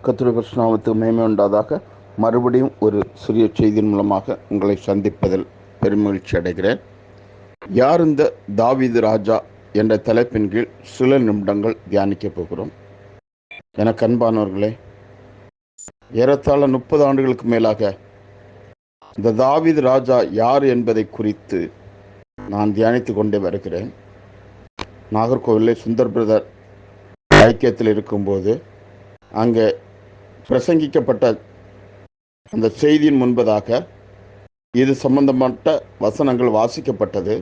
கர்த்தருடைய பரிசுத்த நாமத்துக்கு மகிமை உண்டாதாக. மறுபடியும் ஒரு சிறிய செய்தியின் மூலமாக உங்களை சந்திப்பதில் பெருமகிழ்ச்சி அடைகிறேன். யார் இந்த தாவீது ராஜா என்ற தலைப்பின் கீழ் சில நிமிடங்கள் தியானிக்க போகிறோம். எனக்கு அன்பானவர்களே, ஏறத்தாழ 30 ஆண்டுகளுக்கு மேலாக இந்த தாவீது ராஜா யார் என்பதை குறித்து நான் தியானித்து கொண்டே வருகிறேன். நாகர்கோவிலில் சுந்தர் பிரதர் ஐக்கியத்தில் இருக்கும்போது அங்கே பிரசங்கிக்கப்பட்ட அந்த செய்தியின் முன்பதாக இது சம்பந்தப்பட்ட வசனங்கள் வாசிக்கப்பட்டது,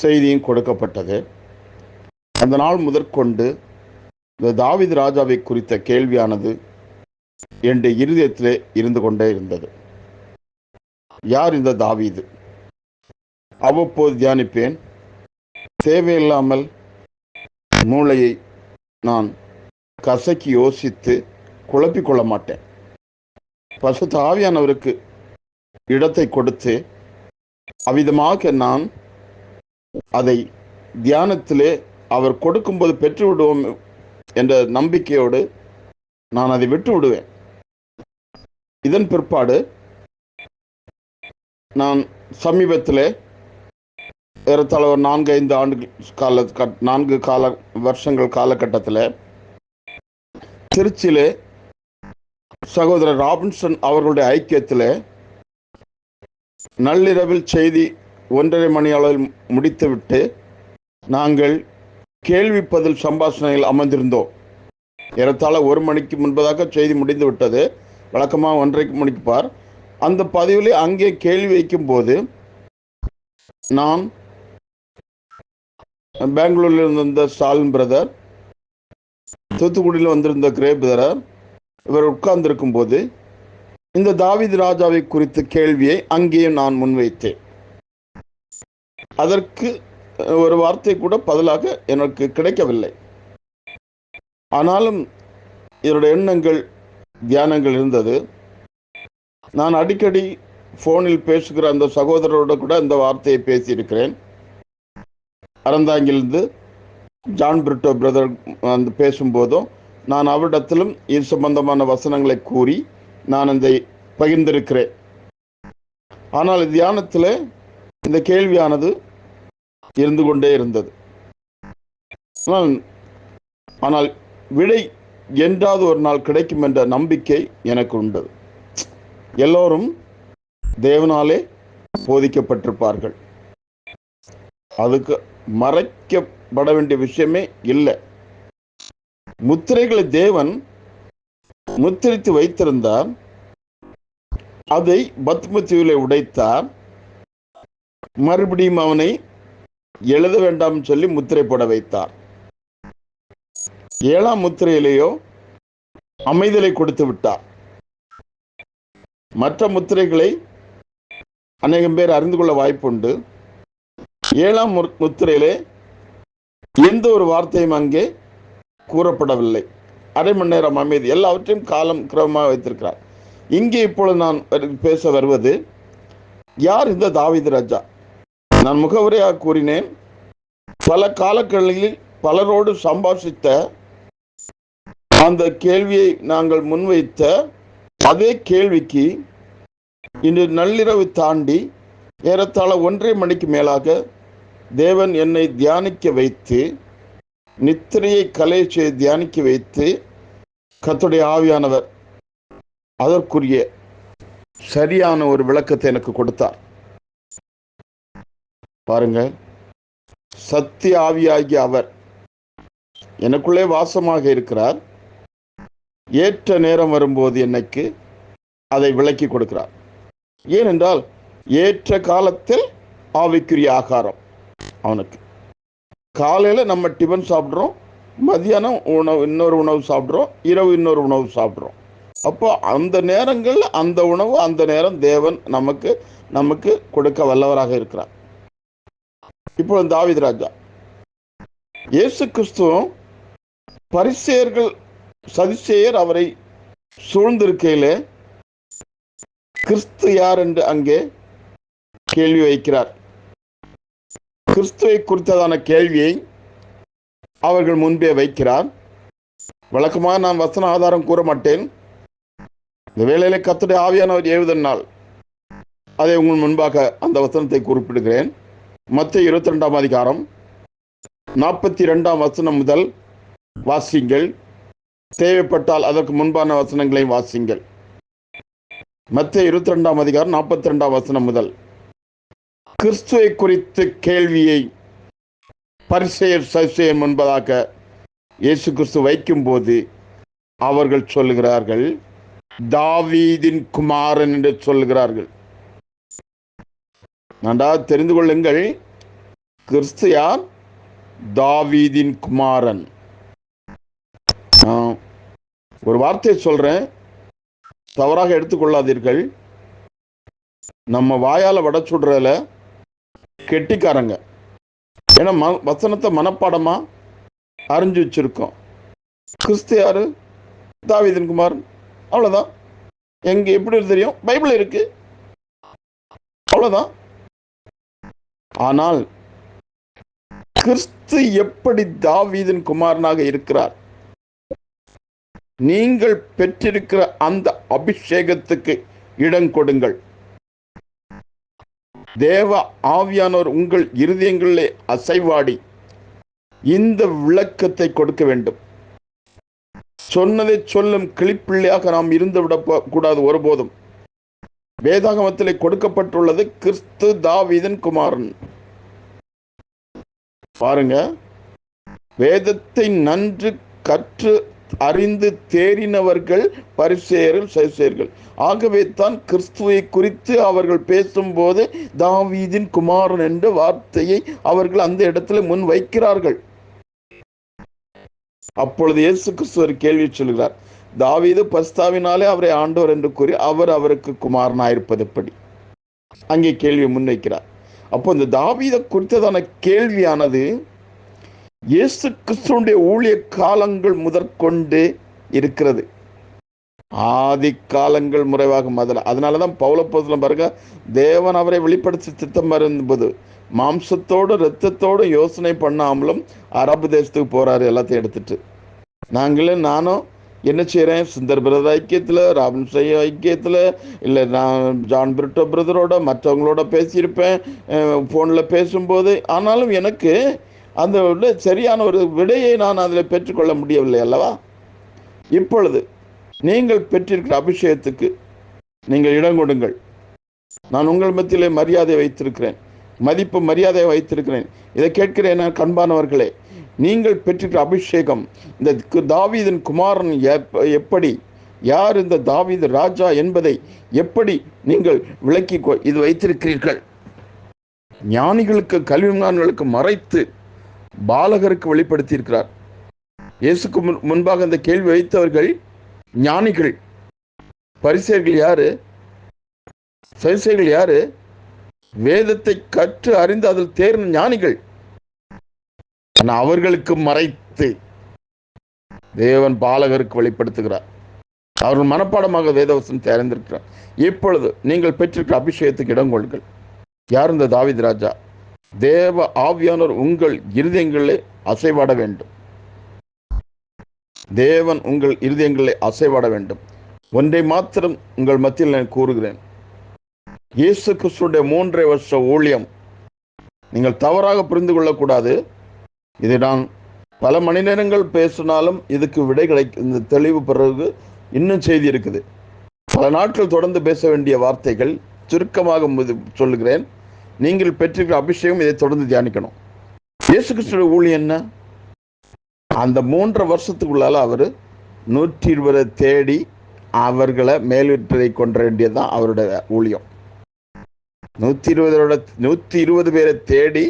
செய்தியும் கொடுக்கப்பட்டது. அந்த நாள் முதற்கொண்டு இந்த தாவீது ராஜாவை குறித்த கேள்வியானது என் இருதயத்திலே இருந்து கொண்டே இருந்தது. யார் இந்த தாவீது? அவ்வப்போது தியானிப்பேன். தேவையில்லாமல் மூளையை நான் கசக்கி யோசித்து குழப்பிக்கொள்ள மாட்டேன். பரிசுத்த ஆவியானவருக்கு இடத்தை கொடுத்து அவ்விதமாக நான் அதை தியானத்திலே அவர் கொடுக்கும்போது பெற்று விடுவோம் என்ற நம்பிக்கையோடு நான் அதை விட்டு விடுவேன். இதன் பிற்பாடு நான் சமீபத்தில் ஏறத்தாழ ஒரு 4 வருஷங்கள் காலகட்டத்தில் திருச்சியிலே சகோதரர் ராபின்சன் அவர்களுடைய ஐக்கியத்தில் நள்ளிரவில் செய்தி 1:30 மணி அளவில் முடித்துவிட்டு நாங்கள் கேள்வி பதில் சம்பாஷணையில் அமர்ந்திருந்தோம். ஏறத்தாழ 1 மணிக்கு முன்பதாக செய்தி முடிந்து விட்டது. வழக்கமாக 1:30 மணிக்கு பார். அந்த பதிவிலே அங்கே கேள்வி வைக்கும் போது நான் பெங்களூரில் இருந்த ஸ்டாலின் பிரதர், தூத்துக்குடியில் வந்திருந்த கிரே பிரதர், இவர் உட்கார்ந்திருக்கும் போது இந்த தாவீது ராஜாவை குறித்த கேள்வியை அங்கே நான் முன்வைத்தேன். அதற்கு ஒரு வார்த்தை கூட பதிலாக எனக்கு கிடைக்கவில்லை. ஆனாலும் என்னுடைய எண்ணங்கள், தியானங்கள் இருந்தது. நான் அடிக்கடி போனில் பேசுகிற அந்த சகோதரரோட கூட இந்த வார்த்தையை பேசியிருக்கிறேன். அறந்தாங்கிலிருந்து ஜான் பிரிட்டோ பிரதர் வந்து பேசும்போதும் நான் அவரிடத்திலும் இது சம்பந்தமான வசனங்களை கூறி நான் அதை பகிர்ந்திருக்கிறேன். ஆனால் தியானத்தில் இந்த கேள்வியானது இருந்து கொண்டே இருந்தது. ஆனால் விடை என்றாவது ஒரு நாள் கிடைக்கும் என்ற நம்பிக்கை எனக்கு உண்டு. எல்லோரும் தேவனாலே போதிக்கப்பட்டிருப்பார்கள். அதுக்கு மறைக்கப்பட வேண்டிய விஷயமே இல்லை. முத்திரைகளை தேவன் முத்திரித்து வைத்திருந்தார். அதை பத்மத்தீவிலே உடைத்தார். மறுபடியும் அவனை எழுத வேண்டாம் சொல்லி முத்திரை போட வைத்தார். 7ஆம் முத்திரையிலேயோ அமைதலை கொடுத்து விட்டார். மற்ற முத்திரைகளை அநேகம் பேர் அறிந்து கொள்ள வாய்ப்புண்டு. 7ஆம் முத்திரையிலே எந்த ஒரு வார்த்தையும் அங்கே கூறப்படவில்லை. அரை மணி நேரம் அமைதி, எல்லாவற்றையும் காலம் கிரமமாக வைத்திருக்கிறார். இங்கே இப்பொழுது நான் பேச வருவது, யார் இந்த தாவீது ராஜா? நான் முகவரியாக கூறினேன். பல காலங்களில் பலரோடு சம்பாஷித்த அந்த கேள்வியை நாங்கள் முன்வைத்த அதே கேள்விக்கு இன்று நள்ளிரவு தாண்டி ஏறத்தாழ 1:30 மணிக்கு மேலாக தேவன் என்னை தியானிக்க வைத்து, நித்திரையை கலை செய்து தியானிக்க வைத்து, கர்த்தருடைய ஆவியானவர் அதற்குரிய சரியான ஒரு விளக்கத்தை எனக்கு கொடுத்தார். பாருங்க, சத்திய ஆவியாகிய அவர் எனக்குள்ளே வாசமாக இருக்கிறார். ஏற்ற நேரம் வரும்போது எனக்கு அதை விளக்கி கொடுக்கிறார். ஏனென்றால் ஏற்ற காலத்தில் ஆவிக்குரிய ஆகாரம் அவனுக்கு. காலையில் நம்ம டிஃபன் சாப்பிட்றோம், மதியானம் உணவு இன்னொரு உணவு சாப்பிட்றோம், இரவு இன்னொரு உணவு சாப்பிட்றோம். அப்போ அந்த நேரங்கள் அந்த உணவு அந்த நேரம் தேவன் நமக்கு கொடுக்க வல்லவராக இருக்கிறார். இப்போ தாவீது ராஜா, இயேசு கிறிஸ்துவும் பரிசேயர்கள் சதுசேயர் அவரை சூழ்ந்திருக்கையிலே கிறிஸ்து யார் என்று அங்கே கேள்வி வைக்கிறார். கிறிஸ்துவை குறித்ததான கேள்வியை அவர்கள் முன்பே வைக்கிறார். வழக்கமாக நான் வசன ஆதாரம் கூற மாட்டேன். இந்த வேளையிலே கர்த்தருடைய ஆவியானவர் ஏவுதனால் அதை உங்கள் முன்பாக அந்த வசனத்தை குறிப்பிடுகிறேன். மத்தேயு 22 அதிகாரம் 42 வசனம் முதல் வாசிங்கள். தேவைப்பட்டால் அதற்கு முன்பான வசனங்களை வாசிங்கள். மத்தேயு 22 அதிகாரம் 42 வசனம் முதல். கிறிஸ்துவை குறித்து கேள்வியை பரிசேயர் சதுசேயர் முன்பதாக இயேசு கிறிஸ்து வைக்கும் போது அவர்கள் சொல்லுகிறார்கள், தாவீதின் குமாரன் என்று சொல்லுகிறார்கள். நன்றாக தெரிந்து கொள்ளுங்கள், கிறிஸ்து யார்? தாவீதின் குமாரன். ஒரு வார்த்தையை சொல்றேன், தவறாக எடுத்துக்கொள்ளாதீர்கள். நம்ம வாயால வட சுடுறதுல கெட்டிக்காரங்க. ஏன்னா வசனத்தை மனப்பாடமா அறிஞ்சு வச்சிருக்கோம். கிறிஸ்து யாரு? தாவீதின் குமாரன், அவ்வளவுதான். எங்க எப்படி தெரியும்? பைபிள் இருக்கு, அவ்வளவுதான். ஆனால் கிறிஸ்து எப்படி தாவீதின் குமாரனாக இருக்கிறார்? நீங்கள் பெற்றிருக்கிற அந்த அபிஷேகத்துக்கு இடம் கொடுங்கள். தேவ ஆவியானவர் உங்கள் இருதயங்களிலே அசைவாடி இந்த விளக்கத்தை கொடுக்க வேண்டும். சொன்னதை சொல்லும் கிளிப்பிள்ளையாக நாம் இருந்து விட கூடாது ஒருபோதும். வேதாகமத்திலே கொடுக்கப்பட்டுள்ளது கிறிஸ்து தாவீதின் குமாரன். பாருங்க, வேதத்தை நன்று கற்று அறிந்து தேறினவர்கள் பரிசேயர்கள் சதுசேயர்கள். ஆகவே தான் கிறிஸ்துவை குறித்து அவர்கள் பேசும்போது தாவீதின் குமாரன் என்ற வார்த்தையை அவர்கள் அந்த இடத்துல முன் வைக்கிறார்கள். அப்பொழுது இயேசு கிறிஸ்து ஒரு கேள்வி சொல்கிறார், தாவீது பரிசுத்தாவினாலே அவரை ஆண்டவர் என்று கூறி அவர் அவருக்கு குமாரனாயிருப்பது எப்படி? அங்கே கேள்வியை முன்வைக்கிறார். அப்போ இந்த தாவீதை குறித்ததான கேள்வியானது இயேசு கிறிஸ்துவுடைய ஊழிய காலங்கள் முதற்கொண்டு இருக்கிறது. ஆதி காலங்கள் முறைவாக முதல்ல. அதனாலதான் பவுலப்போஸ்தலன் பாருங்க, தேவன் அவரை வெளிப்படுத்தி சித்தம் இருந்தபோது மாம்சத்தோடு இரத்தத்தோடு யோசனை பண்ணாமலும் அரபு தேசத்துக்கு போறாரு எல்லாத்தையும் எடுத்துட்டு. நானும் என்ன செய்கிறேன், சுந்தர் பிரதர் ஐக்கியத்தில், ராபின்சை ஐக்கியத்தில், இல்லை நான் ஜான் பிரிட்டோ பிரதரோட மற்றவங்களோட பேசியிருப்பேன் ஃபோனில் பேசும்போது. ஆனாலும் எனக்கு அந்த சரியான ஒரு விடையை நான் அதில் பெற்றுக்கொள்ள முடியவில்லை அல்லவா? இப்பொழுது நீங்கள் பெற்றிருக்கிற அபிஷேகத்துக்கு நீங்கள் இடம் கொடுங்கள். நான் உங்கள் மத்தியிலே மரியாதை வைத்திருக்கிறேன், மதிப்பு மரியாதையை வைத்திருக்கிறேன். இதை கேட்கிறேன் கண்பானவர்களே. நீங்கள் பெற்றிருக்கிற அபிஷேகம், இந்த தாவீதின் குமாரன் எப்படி, யார் இந்த தாவீது ராஜா என்பதை எப்படி நீங்கள் விளக்கி இது வைத்திருக்கிறீர்கள். ஞானிகளுக்கு கல்விமான்களுக்கு மறைத்து பாலகருக்கு வெளிப்படுத்தி இருக்கிறார். இயேசுக்கு முன்பாக அந்த கேள்வி வைத்தவர்கள் ஞானிகள். பரிசேயர்கள் யாரு? சதுசேயர்கள் யாரு? வேதத்தை கற்று அறிந்து அதில் தேர்ந்த ஞானிகள். அவர்களுக்கு மறைத்து தேவன் பாலகருக்கு வெளிப்படுத்துகிறார். அவர்கள் மனப்பாடமாக வேதவசனம் தெரிந்திருக்கிறார். இப்பொழுது நீங்கள் பெற்றிருக்கிற அபிஷேகத்துக்கு இடம் கொள்ளுங்கள். யார் இந்த தாவீது ராஜா? தேவ ஆவியானவர் உங்கள் இருதயங்களிலே அசைவாட வேண்டும். தேவன் உங்கள் இருதயங்களிலே அசைவாட வேண்டும். ஒன்றை மாத்திரம் உங்கள் மத்தியில் நான் கூறுகிறேன். இயேசு கிறிஸ்துடைய 3 வருஷ ஊழியம் நீங்கள் தவறாக புரிந்து கொள்ளக்கூடாது. இது நான் பல மணி நேரங்கள் பேசினாலும் இதுக்கு விடை இந்த தெளிவு பிறகு இன்னும் செய்தி இருக்குது. பல நாட்கள் தொடர்ந்து பேச வேண்டிய வார்த்தைகள் சுருக்கமாக சொல்லுகிறேன். நீங்கள் பெற்றிருக்கிற அபிஷேகம் இதை தொடர்ந்து தியானிக்கணும். இயேசு கிறிஸ்துடைய ஊழியம் என்ன? அந்த 3 வருஷத்துக்குள்ளால அவர் 120 தேடி அவர்களை மேல்வீட்டரை கொண்டு வேண்டியதுதான் அவருடைய ஊழியம். 120 பேரை தேடி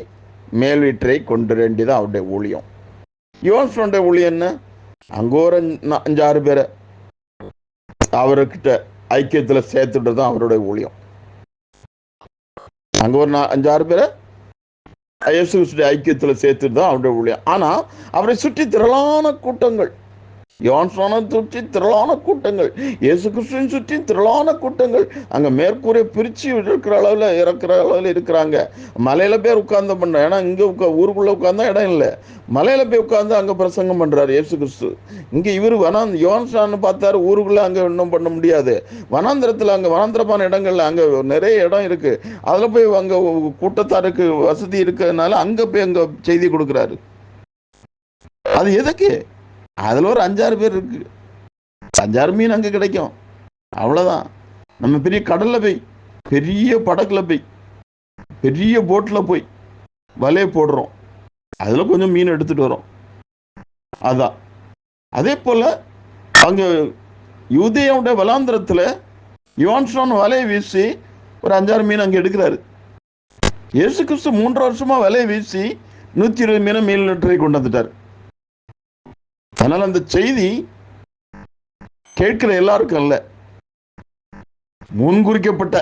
மேல்வீட்டரை கொண்டு வேண்டியதான் அவருடைய ஊழியம். யோவானுடைய ஊழியம் என்ன? அங்க ஒரு 5-6 பேரை அவர்கிட்ட ஐக்கியத்தில் சேர்த்துட்டு தான் அவருடைய ஊழியம். அங்க ஒரு 5-6 பேரை இயேசு கிறிஸ்துடைய ஐக்கியத்தில் சேர்த்துட்டு தான் அவருடைய ஊழியம். ஆனா அவரை சுற்றி திரளான கூட்டங்கள், யோவான்ஸ்நானை சுற்றி திரளான கூட்டங்கள், இயேசு கிறிஸ்துவின் சுற்றி திரளான கூட்டங்கள். அங்க மேற்கூரை பிரிச்சு இருக்கிற அளவுல இறக்குற அளவுல இருக்கிறாங்க. மலையில போய் உட்கார்ந்து பண்ற, ஏன்னா இங்க ஊருக்குள்ள உட்கார்ந்தா இடம் இல்லை. மலையில போய் உட்கார்ந்து அங்க பிரசங்கம் பண்றாரு இயேசு கிறிஸ்து. இங்க இவரு யோவான்ஸ்நான் பார்த்தாரு, ஊருக்குள்ள அங்க இன்னும் பண்ண முடியாது. வனாந்திரத்துல, அங்க வனாந்திரமான இடங்கள்ல அங்க நிறைய இடம் இருக்கு, அதுல போய் அங்க கூட்டத்தாருக்கு வசதி இருக்கிறதுனால அங்க போய் அங்க செய்தி கொடுக்கிறாரு. அது எதுக்கு? அதுல ஒரு 5-6 பேர் இருக்கு, 5-6 மீன் அங்க கிடைக்கும், அவ்வளவுதான். நம்ம பெரிய கடல்ல போய், பெரிய படகுல போய், பெரிய போட்ல போய் வலையை போடுறோம், அதுல கொஞ்சம் மீன் எடுத்துட்டு வரோம். அதான் அதே போல அங்க யூதேயாவுடைய வலாந்திரத்துல யோவான்ஸ்நான் வலையை வீசி ஒரு 5-6 மீன் அங்க எடுக்கிறாரு. இயேசு கிறிஸ்து 3 வருஷமா வலையை வீசி 120 மீனை மீன் லிட்டரை கொண்டு வந்துட்டார். அதனால அந்த செய்தி கேட்கிற எல்லாருக்கும் அல்ல, முன்குறிக்கப்பட்ட,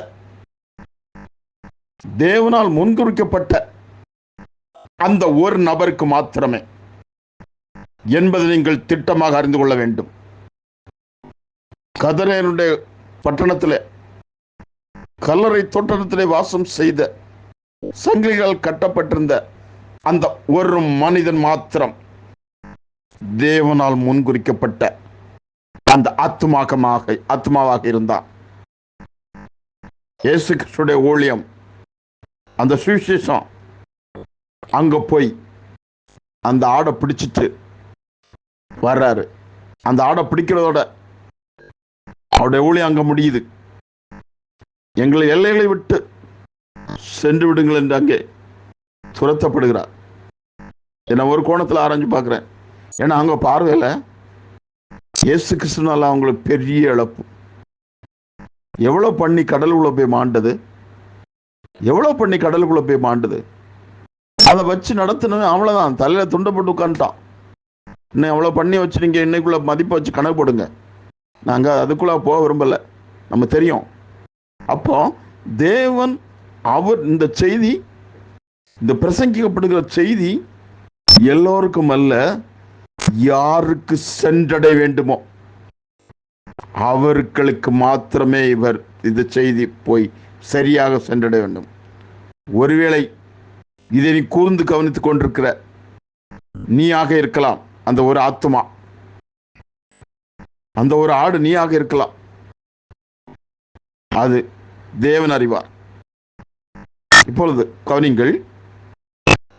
தேவனால் முன்குறிக்கப்பட்ட அந்த ஒரு நபருக்கு மாத்திரமே என்பதை நீங்கள் திட்டமாக அறிந்து கொள்ள வேண்டும். கதரேனுடைய பட்டணத்திலே, கல்லறை தோட்டத்திலே வாசம் செய்த, சங்கிலிகள் கட்டப்பட்டிருந்த அந்த ஒரு மனிதன் மாத்திரம் தேவனால் முன்குறிக்கப்பட்ட அந்த ஆத்மாவாக இருந்தான். இயேசு கிறிஸ்துடைய ஊழியம், அந்த சுவிசேஷம் அங்க போய் அந்த ஆடை பிடிச்சிட்டு வர்றாரு. அந்த ஆடை பிடிக்கிறதோட அவருடைய ஊழியம் அங்க முடியுது. எங்களை எல்லைகளை விட்டு சென்று விடுங்கள் என்று அங்கே துரத்தப்படுகிறார். என்ன ஒரு கோணத்தில் ஆராய்ஞ்சு பார்க்கிறேன். ஏன்னா அவங்க பார்வையில இயேசு கிறிஸ்துனால அவங்களுக்கு பெரிய இழப்பு. எவ்வளவு பண்ணி கடலுக்குள்ள போய் மாண்டது, எவ்வளவு பண்ணி கடலுக்குள்ள போய் மாண்டது, அதை வச்சு நடத்தினவன் அவ்வளவுதான், தலையில துண்டை போட்டு உட்காந்துட்டான். இன்னும் எவ்வளவு பண்ணி வச்சு நீங்க இன்னைக்குள்ள மதிப்பை வச்சு கணக்கு போடுங்க, நாங்க அதுக்குள்ள போக விரும்பல, நம்ம தெரியும். அப்போ தேவன் அவர் இந்த செய்தி, இந்த பிரசங்கிக்கப்படுகிற செய்தி எல்லோருக்கும் அல்ல, யாருக்கு சென்றடைய வேண்டுமோ அவர்களுக்கு மாத்திரமே இவர் இந்த செய்தி போய் சரியாக சென்றடைய வேண்டும். ஒருவேளை இதை நீ கூர்ந்து கவனித்துக் கொண்டிருக்கிற நீயாக இருக்கலாம், அந்த ஒரு ஆத்துமா, அந்த ஒரு ஆடு நீயாக இருக்கலாம். அது தேவன் அறிவார். இப்பொழுது கவனிங்கள்,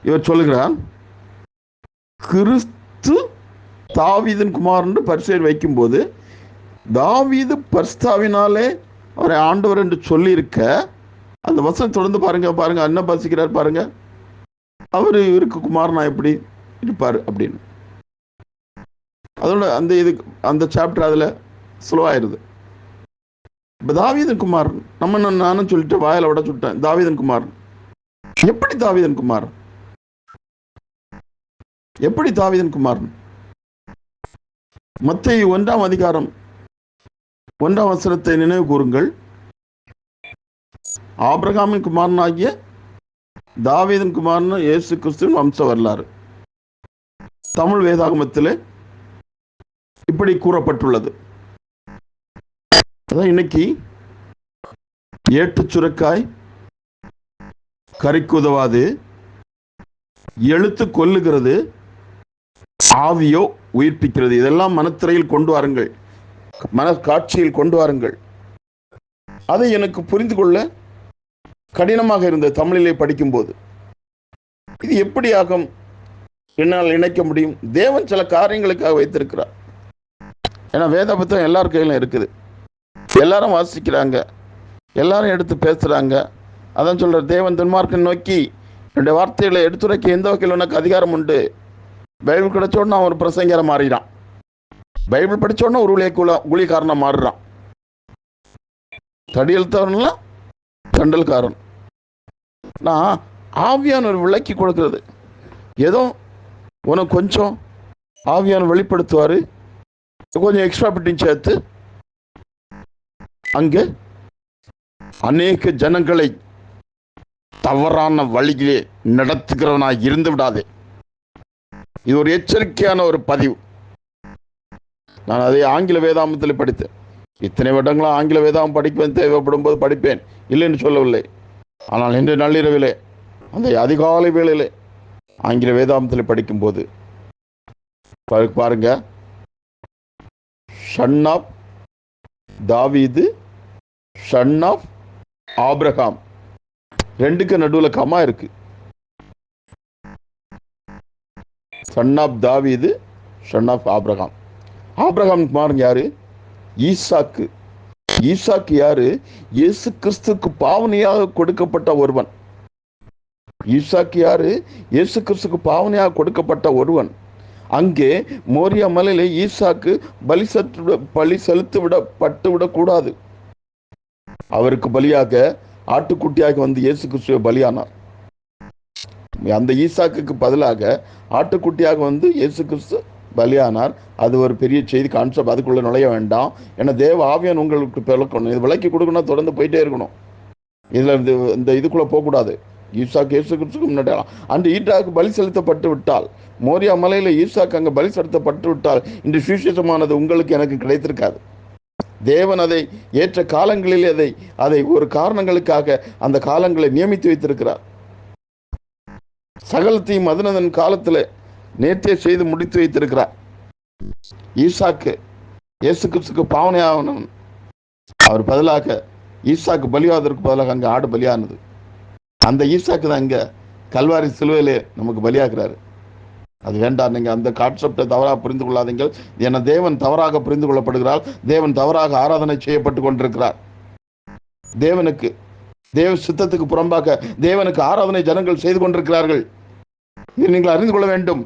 இவர் சொல்லுகிறார், கிறிஸ்து தாவீதின் குமாரன் என்று பரிசேர் வைக்கும் போது, தாவீது பரிசுத்தாவினாலே அவரை ஆண்டவர் என்று சொல்லி இருக்க, அந்த வசனம் தொடர்ந்து பாருங்க என்ன பசிக்கிறார் பாருங்க, அவர் இவருக்கு குமாரனா எப்படி இருப்பார் அப்படின்னு. அதோட அந்த சாப்டர் அதுல ஸ்லோவாயிருது. இப்ப தாவீதன் குமாரன், நானும் சொல்லிட்டு வாயில விட சுட்டேன், தாவீதன் குமாரன். எப்படி தாவீதன் குமாரன்? எப்படி தாவீதன் குமாரன்? மத்தேயு 1ஆம் அதிகாரம் 1ஆம் வசனத்தை நினைவு கூறுங்கள். ஆபிரகாமின் குமாரனாகிய தாவீதன் குமாரன் இயேசு கிறிஸ்துவின் வம்ச வரலாறு தமிழ் வேதாகமத்திலே இப்படி கூறப்பட்டுள்ளது. அதான் இன்னைக்கு ஏட்டு சுரக்காய் கறிக்கு உதவாது, எழுத்து கொல்லுகிறது, ஆவியோ உயிர்ப்பிக்கிறது. இதெல்லாம் மனத்திரையில் கொண்டு வாருங்கள், மன காட்சியில் கொண்டு வாருங்கள். அதை எனக்கு புரிந்து கொள்ள கடினமாக இருந்த தமிழிலே படிக்கும்போது, இது எப்படியாக என்னால் இணைக்க முடியும்? தேவன் சில காரியங்களுக்காக வைத்திருக்கிறார். ஏன்னா வேத புத்தகம் எல்லார் கையிலும் இருக்குது, எல்லாரும் வாசிக்கிறாங்க, எல்லாரும் எடுத்து பேசுறாங்க. அதான் சொல்ற, தேவன் துன்மார்க்கன் நோக்கி என்னுடைய வார்த்தைகளை எடுத்துரைக்க எந்த வகையில் உனக்கு அதிகாரம் உண்டு. பைபிள் கிடைச்சோன்னா அவன் ஒரு பிரசங்கரை மாறிடான், பைபிள் படிச்சோன்னா ஒரு ஊழியக்காரனா மாறுறான், தடி எழுத்தவன்லாம் கண்டல்காரன். நான் ஆவியான ஒரு விளக்கி கொடுக்கிறது, ஏதோ உனக்கு கொஞ்சம் ஆவியான வெளிப்படுத்துவாரு, கொஞ்சம் எக்ஸ்ட்ரா பிட்டிங் சேர்த்து அங்கே அநேக ஜனங்களை தவறான வழியிலே நடத்துகிறவனாய் இருந்து விடாதே. இது ஒரு எச்சரிக்கையான ஒரு பதிவு. நான் அதை ஆங்கில வேதாமத்தில் படித்தேன். இத்தனை வருடங்களும் ஆங்கில வேதாகம் படிப்பேன், தேவைப்படும் போது படிப்பேன், இல்லைன்னு சொல்லவில்லை. ஆனால் இன்று நள்ளிரவிலே அந்த அதிகாலை வேளையிலே ஆங்கில வேதாமத்தில் படிக்கும்போது பாருங்க, சன் ஆஃப் தாவீது, சன் ஆஃப் ஆபிரகாம், ரெண்டுக்கு நடுவில் கமா இருக்கு. சன் ஆஃப் தாவீது, சன் ஆஃப் ஆபிரகாம். ஆபிரகாம் பாருங்க யாரு? ஈசாக்கு. ஈசாக்கு யாரு? இயேசு கிறிஸ்துக்கு பாவனையாக கொடுக்கப்பட்ட ஒருவன். ஈசாக்கு யாரு? இயேசு கிறிஸ்துக்கு பாவனையாக கொடுக்கப்பட்ட ஒருவன். அங்கே மோரியா மலையிலே ஈசாக்கு பலி செலுத்தி விடப்பட்டு விடக்கூடாது. அவருக்கு பலியாக ஆட்டுக்குட்டியாக வந்து இயேசு கிறிஸ்துவை பலியானார். அந்த ஈசாக்குக்கு பதிலாக ஆட்டுக்குட்டியாக வந்து இயேசு கிறிஸ்து பலியானார். அது ஒரு பெரிய செய்தி, கான்செப்ட், அதுக்குள்ள நுழைய வேண்டாம். ஏன்னா தேவ ஆவியான் உங்களுக்கு விளக்கணும். இது விளக்கி கொடுக்கணும், தொடர்ந்து போயிட்டே இருக்கணும். இதுல இந்த இதுக்குள்ள போகக்கூடாது. ஈசாக்கு இயேசு கிறிஸ்துக்கு முன்னாடி அன்று ஈசாக்கு பலி செலுத்தப்பட்டு விட்டால், மோரியா மலையில ஈசாக்கு அங்கே பலி செலுத்தப்பட்டு விட்டால், இன்று சுவிசேஷமானது உங்களுக்கு எனக்கு கிடைத்திருக்காது. தேவன் அதை ஏற்ற காலங்களில் அதை ஒரு காரணங்களுக்காக அந்த காலங்களை நியமித்து வைத்திருக்கிறார். சகலத்தையும் மதுனதன் காலத்தில் நேற்றே செய்து முடித்து வைத்திருக்கிறார். ஈசாக்கு இயேசு கிறிஸ்துக்கு பாவனை ஆகணும். அவர் பதிலாக ஈசாக்கு பலியாவதற்கு பதிலாக அங்கே ஆடு பலியானது. அந்த ஈசாக்கு தான் இங்க கல்வாரி சிலுவையிலே நமக்கு பலியாகிறாரு. அது வேண்டாம். நீங்க அந்த கான்செப்டை தவறாக புரிந்து கொள்ளாதீங்கள். என தேவன் தவறாக புரிந்து கொள்ளப்படுகிறார். தேவன் தவறாக ஆராதனை செய்யப்பட்டு கொண்டிருக்கிறார். தேவனுக்கு தேவ சித்தத்துக்கு புறம்பாக தேவனுக்கு ஆராதனை ஜனங்கள் செய்து கொண்டிருக்கிறார்கள். இது நீங்கள் அறிந்து கொள்ள வேண்டும்.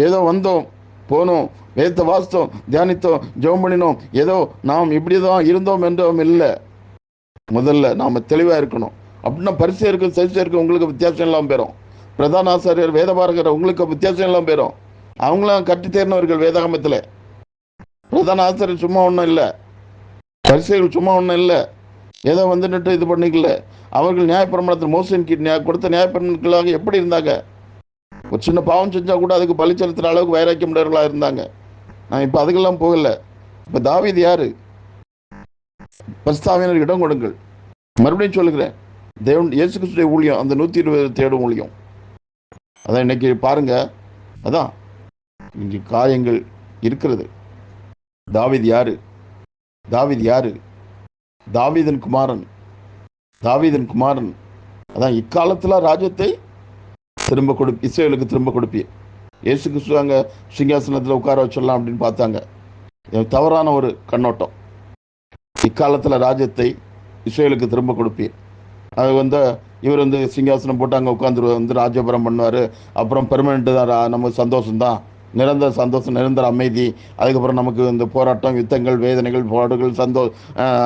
ஏதோ வந்தோம் போனோம், வேதத்தை வாசித்தோம், தியானித்தோம், ஜெபம் பண்ணினோம், ஏதோ நாம் இப்படிதான் இருந்தோம் என்றோம் இல்லை. முதல்ல நாம தெளிவா இருக்கணும். அப்படின்னா பரிசேயருக்கு சதுசேயருக்கு உங்களுக்கு வித்தியாசம் எல்லாம் பெறும். பிரதான ஆசிரியர் வேதபாரகர் உங்களுக்கு வித்தியாசம் எல்லாம் பெறும். அவங்களாம் கட்டி தேர்ந்தவர்கள் வேதாகமத்தில். பிரதான ஆசிரியர் சும்மா ஒன்றும் இல்லை, பரிசேயர்கள் சும்மா ஒன்றும் இல்லை, ஏதோ வந்துட்டு இது பண்ணிக்கல. அவர்கள் நியாயப்பிரமாணத்தில் மோசன் கொடுத்த நியாயப்பிரமாணங்களாக எப்படி இருந்தாங்க? ஒரு சின்ன பாவம் செஞ்சா கூட அதுக்கு பலி செலுத்துற அளவுக்கு வைராக்கியம் உடையவர்களா இருந்தாங்க. நான் இப்ப அதுக்கெல்லாம் போகல. இப்ப தாவீது யாரு? பரிசுத்தாவியினர் இடம் கொடுங்கள். மறுபடியும் சொல்லுகிறேன், தேவன் இயேசு கிறிஸ்துவின் ஊழியம் அந்த 120 தேடும் ஊழியம். அதான் இன்னைக்கு பாருங்க, அதான் இங்கு காரியங்கள் இருக்கிறது. தாவீது யாரு? தாவீது யாரு? தாவீதின் குமாரன். தாவீதின் குமாரன். அதான் இக்காலத்துல ராஜ்யத்தை திரும்ப இஸ்ரவேலுக்கு திரும்ப கொடுப்பி. இயேசு கிறிஸ்து அங்க சிங்காசனத்தில் உட்கார வச்சிடலாம் அப்படின்னு பார்த்தாங்க. தவறான ஒரு கண்ணோட்டம். இக்காலத்துல ராஜ்யத்தை இஸ்ரவேலுக்கு திரும்ப கொடுப்பி. அது இவர் சிங்காசனம் போட்டு அங்கே உட்காந்து ராஜபுரம் பண்ணுவார். அப்புறம் பெர்மனெண்ட் தான், நமக்கு சந்தோஷம்தான், நிரந்தர சந்தோஷம், நிரந்தர அமைதி. அதுக்கப்புறம் நமக்கு இந்த போராட்டம், யுத்தங்கள், வேதனைகள், பாடுகள்,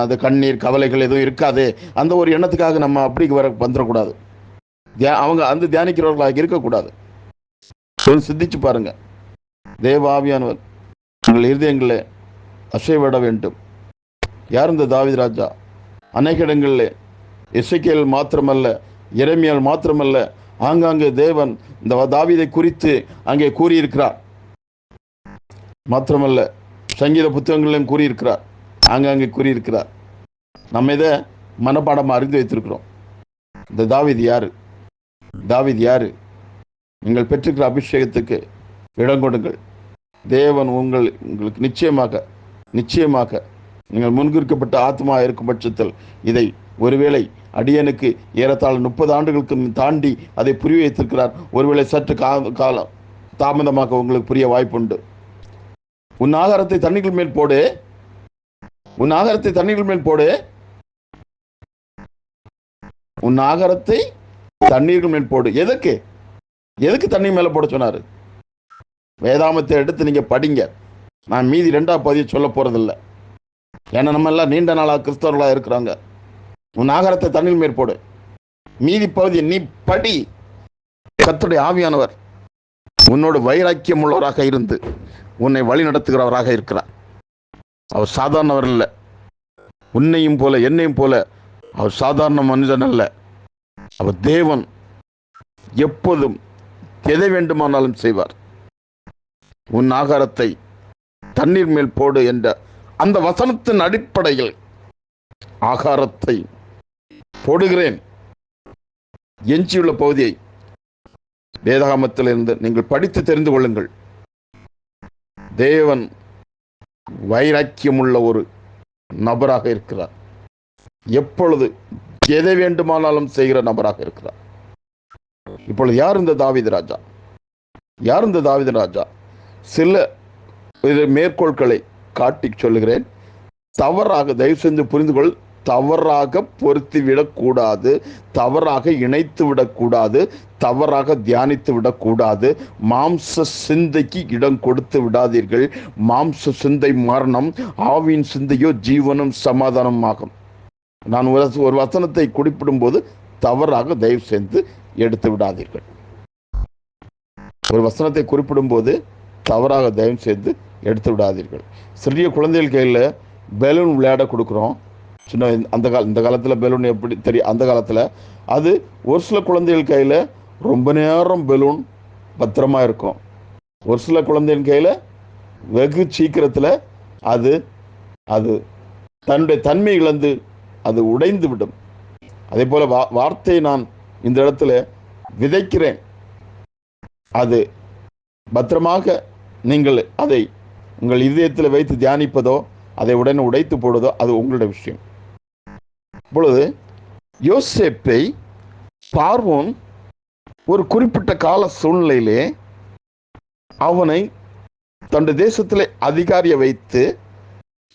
அது கண்ணீர், கவலைகள் எதுவும் இருக்காது. அந்த ஒரு எண்ணத்துக்காக நம்ம அப்படி வந்துடக்கூடாது. அவங்க அந்த தியானிக்கிறவர்களாக இருக்கக்கூடாது. சிந்திச்சு பாருங்க. தேவ ஆவியானவர் உங்கள் இருதயங்களே அசைவிட வேண்டும். யார் இந்த தாவீது ராஜா? அநேக இடங்களில் எசேக்கியேல் மாத்திரமல்ல, எரேமியால் மாத்திரமல்ல, ஆங்காங்கே தேவன் இந்த தாவீதை குறித்து அங்கே கூறியிருக்கிறார். மாத்திரமல்ல, சங்கீத புத்தகங்களிலும் கூறியிருக்கிறார், ஆங்காங்கே கூறியிருக்கிறார். நம்ம இதை மனப்பாடமாக அறிந்து வைத்திருக்கிறோம். இந்த தாவீது யாரு? தாவீது யாரு? நீங்கள் பெற்றிருக்கிற அபிஷேகத்துக்கு இடம் கொடுங்கள். தேவன் உங்களுக்கு நிச்சயமாக நீங்கள் முன்குறிக்கப்பட்ட ஆத்மா இருக்கும் பட்சத்தில் இதை ஒருவேளை அடியனுக்கு ஏறத்தாழ 30 ஆண்டுகளுக்கு தாண்டி அதை புரிய வைத்திருக்கிறார். ஒருவேளை சற்று காலம் தாமதமாக உங்களுக்கு புரிய வாய்ப்புண்டு. உன் ஆகாரத்தை தண்ணீர்கள் மேல் போடு. உன் ஆகாரத்தை தண்ணீர்கள் மேல் போடு. உன் ஆகாரத்தை தண்ணீர்கள் மேல் போடு. எதுக்கு தண்ணீர் மேல போட சொன்னாரு? வேதாமத்தை எடுத்து நீங்க படிங்க. நான் மீதி 2ஆம் பகுதியை சொல்ல போறதில்லை. ஏன்னா நம்ம எல்லாம் நீண்ட நாளா கிறிஸ்தவர்களா இருக்கிறாங்க. உன் ஆகாரத்தை தண்ணீர் மேல் போடு. மீதி பகுதியை நீ படி. கர்த்தருடைய ஆவியானவர் உன்னோடு வைராக்கியம் உள்ளவராக இருந்து உன்னை வழி நடத்துகிறவராக இருக்கிறார். அவர் சாதாரணவர் இல்லை. உன்னையும் போல என்னையும் போல அவர் சாதாரண மனிதன் அல்ல. அவர் தேவன். எப்போதும் எதை வேண்டுமானாலும் செய்வார். உன் ஆகாரத்தை தண்ணீர் மேல் போடு என்ற அந்த வசனத்தின் அடிப்படையில் ஆகாரத்தை போடுகிறேன். எஞ்சியுள்ள பகுதியை வேதாகமத்திலிருந்து நீங்கள் படித்து தெரிந்து கொள்ளுங்கள். தேவன் வைராக்கியமுள்ள ஒரு நபராக இருக்கிறார். எப்பொழுது எதை வேண்டுமானாலும் செய்கிற நபராக இருக்கிறார். இப்பொழுது யார் இந்த தாவீது ராஜா? யார் இந்த தாவீது ராஜா? சில மேற்கோள்களை காட்டி சொல்லுகிறேன். தவறாக தயவு செஞ்சு புரிந்து கொள். தவறாக பொருத்தி விடக்கூடாது, தவறாக இணைத்து விடக்கூடாது, தவறாக தியானித்து விடக்கூடாது. மாம்ச சிந்தைக்கு இடம் கொடுத்து விடாதீர்கள். மாம்ச சிந்தை மரணம், ஆவியின் சிந்தையோ ஜீவனும் சமாதானம் ஆகும். நான் ஒரு வசனத்தை குறிப்பிடும் போது தவறாக தயவு செய்து எடுத்து விடாதீர்கள். ஒரு வசனத்தை குறிப்பிடும் போது தவறாக தயவு செய்து எடுத்து விடாதீர்கள். சிறிய குழந்தைகள் கையில் பெலூன் விளையாட கொடுக்குறோம். சின்ன இந்த காலத்தில் பெலூன் எப்படி தெரியும்? அந்த காலத்தில் அது ஒரு சில குழந்தைகள் கையில் ரொம்ப நேரம் பெலூன் பத்திரமா இருக்கும். ஒரு சில குழந்தைகள் கையில் வெகு சீக்கிரத்தில் அது அது தன்னுடைய தன்மை இழந்து அது உடைந்து விடும். அதே போல வார்த்தையை நான் இந்த இடத்துல விதைக்கிறேன். அது பத்திரமாக நீங்கள் அதை உங்கள் இதயத்தில் வைத்து தியானிப்பதோ அதை உடனே உடைத்து போடுவதோ அது உங்களுடைய விஷயம். இப்பொழுது யோசேப்பை பார்வோன் ஒரு குறிப்பிட்ட கால சூழ்நிலையிலே அவனை தன்னுடைய தேசத்திலே அதிகாரியை வைத்து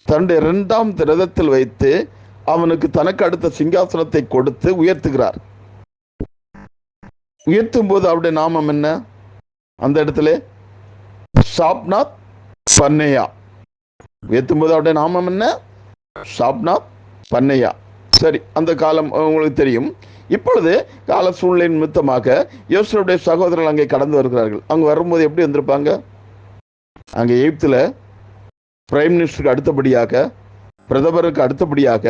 தன்னுடைய 2ஆம் ரதத்தில் வைத்து அவனுக்கு தனக்கு அடுத்த சிங்காசனத்தை கொடுத்து உயர்த்துகிறார். உயர்த்தும் போது அவருடைய நாமம் என்ன? அந்த இடத்துல ஷாப்நாத் பன்னேயா. உயர்த்தும் போது அவருடைய நாமம் என்ன? ஷாப்நாத் பன்னேயா. சரி, அந்த காலம் உங்களுக்கு தெரியும். இப்பொழுது கால சூழ்நிலை நிமித்தமாக யோசேப்புடைய சகோதரர்கள் அங்கே கடந்து வருகிறார்கள். அவங்க வரும்போது எப்படி வந்திருப்பாங்க? அங்கே எகிப்தில் பிரைம் மினிஸ்டருக்கு அடுத்தபடியாக, பிரதமருக்கு அடுத்தபடியாக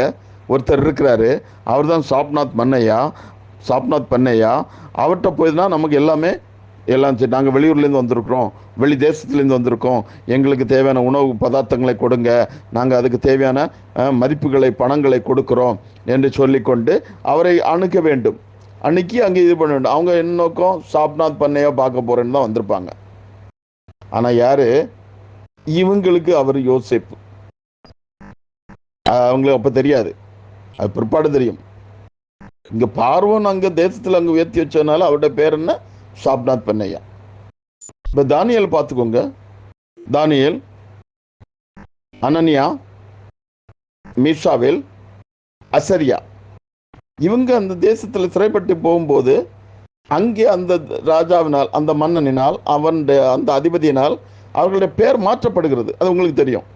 ஒருத்தர் இருக்கிறாரு. அவர் தான் ஷாப்நாத் பன்னேயா. அவர்கிட்ட போய்னா நமக்கு எல்லாம் சரி, நாங்கள் வெளியூர்லேருந்து வந்திருக்கிறோம், வெளி தேசத்துலேருந்து வந்திருக்கோம், எங்களுக்கு தேவையான உணவு பதார்த்தங்களை கொடுங்க, நாங்கள் அதுக்கு தேவையான மதிப்புகளை பணங்களை கொடுக்குறோம் என்று சொல்லிக்கொண்டு அவரை அணுக வேண்டும். அன்னைக்கு அங்கே இது பண்ண வேண்டும். அவங்க என்ன நோக்கம்? ஷாப்நாத் பன்னேயா பார்க்க போகிறேன்னு தான் வந்திருப்பாங்க. ஆனால் யார் இவங்களுக்கு? அவர் யோசேப்பு. அவங்களுக்கு அப்போ தெரியாது, அது பிற்பாடு தெரியும். இங்கே பார்வோன் அங்கே தேசத்தில் அங்கே உயர்த்தி வச்சதுனால அவருடைய பேர் என்ன? ஷாப்நாத் பன்னேயா. இப்போ தானியேல் பார்த்துக்கோங்க. தானியேல், அனனியா, மீஷாவேல், அசரியா, இவங்க அந்த தேசத்தில் சிறைப்பட்டு போகும்போது அங்கே அந்த ராஜாவினால், அந்த மன்னனினால், அவனுடைய அந்த அதிபதியினால் அவர்களுடைய பேர் மாற்றப்படுகிறது. அது உங்களுக்கு தெரியும்.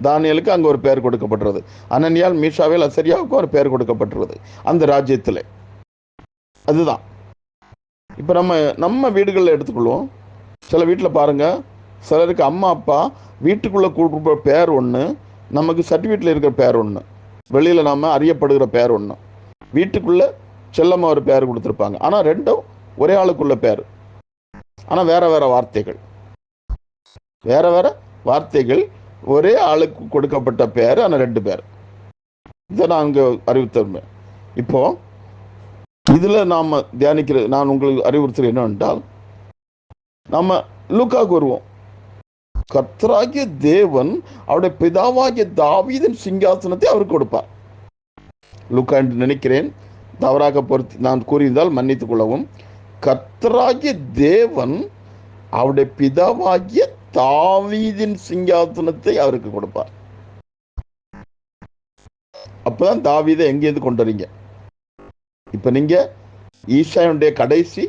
தானியேலுக்கு அங்கே ஒரு பெயர் கொடுக்கப்படுறது, அனனியால், மீஷாவேல், அசரியாவுக்கு ஒரு பெயர் கொடுக்கப்படுறது அந்த ராஜ்யத்தில். அதுதான். இப்போ நம்ம வீடுகளில் எடுத்துக்கொள்வோம். சில வீட்டில் பாருங்கள், சிலருக்கு அம்மா அப்பா வீட்டுக்குள்ளே கொடுக்குற பேர் ஒன்று, நமக்கு சர்டிஃபிகேட்டில் இருக்கிற பேர் ஒன்று, வெளியில் நாம் அறியப்படுகிற பேர் ஒன்று. வீட்டுக்குள்ளே செல்லமாக ஒரு பேர் கொடுத்துருப்பாங்க, ஆனால் ரெண்டும் ஒரே ஆளுக்குள்ள பேர், ஆனால் வேற வேற வார்த்தைகள், ஒரே ஆளுக்கு கொடுக்கப்பட்ட பேர், ஆனால் 2 பேர். இதை நான் அங்கே அறிவித்தேன். இப்போ இதில் நாம் தியானிக்கிறது, நான் உங்களுக்கு அறிவுறுத்துறது என்னவென்றால், நம்ம லூக்காவுக்கு வருவோம். கர்த்தராகிய தேவன் அவருடைய பிதாவாகிய தாவீதின் சிங்காசனத்தை அவருக்கு கொடுப்பார். லூக்கா என்று நினைக்கிறேன், தவறாக நான் கூறியிருந்தால் மன்னித்துக் கொள்ளவும். கர்த்தராகிய தேவன் அவருடைய பிதாவாகிய தாவீதின் சிங்காசனத்தை அவருக்கு கொடுப்பார். அப்பதான் தாவீதை எங்கேருந்து கொண்டு வரீங்க? இப்ப நீங்க ஈசாயுடைய கடைசி